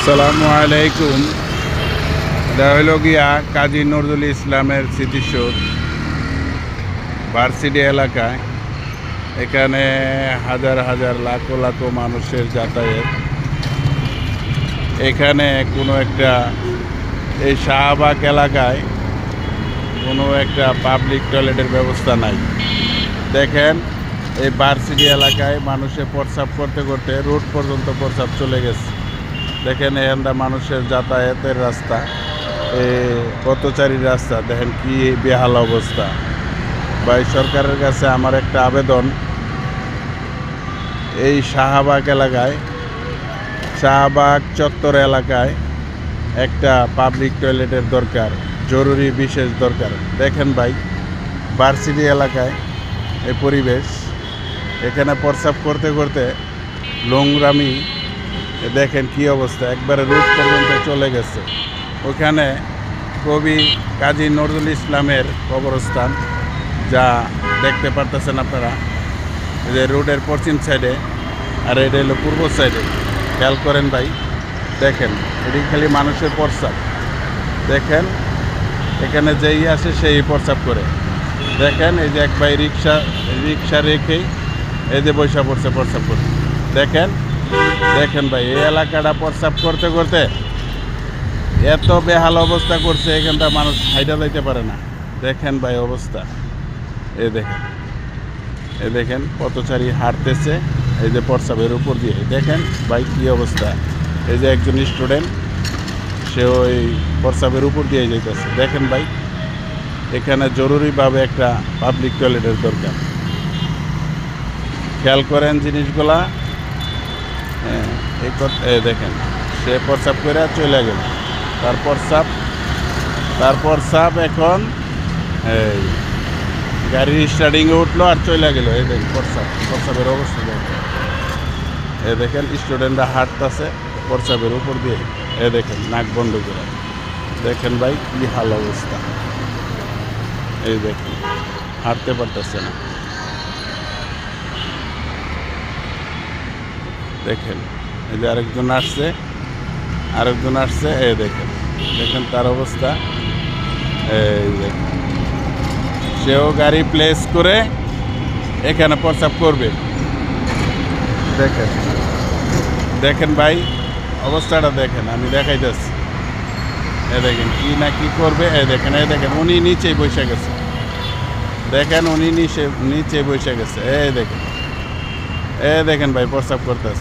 আসসালামু আলাইকুম। এটা হইল গিয়া কাজী নজরুল ইসলামের স্মৃতিসৌধ ভার্সিটি এলাকায়। এখানে হাজার হাজার লাখো লাখো মানুষের যাতায়াত। এখানে কোনো একটা এই শাহবাগ এলাকায় কোনো একটা পাবলিক টয়লেটের ব্যবস্থা নাই। দেখেন এই ভার্সিটি এলাকায় মানুষে প্রস্রাব করতে করতে রোড পর্যন্ত প্রস্রাব চলে গেছে। দেখেন এখানটা মানুষের যাতায়াতের রাস্তা, পথচারীর রাস্তা, দেখেন কি বেহাল অবস্থা। ভাই সরকারের কাছে আমার একটা আবেদন, এই শাহবাগ এলাকায়, শাহবাগ চত্বর এলাকায় একটা পাবলিক টয়লেটের দরকার, জরুরি বিশেষ দরকার। দেখেন ভাই ভার্সিটি এলাকায় এই পরিবেশ, এখানে প্রস্রাব করতে করতে নোংরামি, দেখেন কি অবস্থা, একবারে রোড পর্যন্ত চলে গেছে। ওখানে কবি কাজী নজরুল ইসলামের কবরস্থান, যা দেখতে পারতেছেন আপনারা, যে রোডের পশ্চিম সাইডে, আর এটা হলো পূর্ব সাইডে। খেয়াল করেন ভাই, দেখেন এদিকে খালি মানুষের প্রস্রাব। দেখেন এখানে যেই আসে সেই প্রস্রাব করে। দেখেন এই যে এক ভাই রিক্সা রেখেই এই যে বৈশা পড়ছে প্রস্রাব করে। দেখেন দেখেন ভাই এই এলাকাটা প্রস্রাব করতে করতে এত বেহাল অবস্থা করছে, এখানটা মানুষ হাইটা যাইতে পারে না। দেখেন ভাই অবস্থা, এই দেখেন পথচারী হাঁটতেছে এই যে প্রস্রাবের উপর দিয়ে। দেখেন ভাই কি অবস্থা, এই যে একজন স্টুডেন্ট, সে ওই প্রস্রাবের উপর দিয়ে যাইতেছে। দেখেন ভাই এখানে জরুরিভাবে একটা পাবলিক টয়লেটের দরকার। খেয়াল করেন জিনিসগুলা। হ্যাঁ দেখেন সে প্রস্রাব করে চলে গেল, তার প্রস্রাব এখন এই গাড়ির স্টার্টিংয়ে উঠলো আর চলে গেল। এই দেখেন প্রস্রাবের অবস্থা দেখেন। এই দেখেন স্টুডেন্টরা হাঁটতেছে প্রস্রাবের উপর দিয়ে। দেখেন নাক বন্ধ করে। দেখেন ভাই কি হাল অবস্থা, এই দেখেন হাঁটতে পারতেছে না। দেখেন এই যে আরেকজন আসছে, এই দেখেন তার অবস্থা। এই দেখেন সেও গাড়ি প্লেস করে এখানে প্রস্রাব করবে। দেখেন ভাই অবস্থাটা দেখেন, আমি দেখাইতেছি। দেখেন কি না কি করবে। দেখেন উনি নিচেই বসে গেছে। দেখেন উনি নিচে বসে গেছে। দেখেন ভাই প্রস্রাব করতেছে।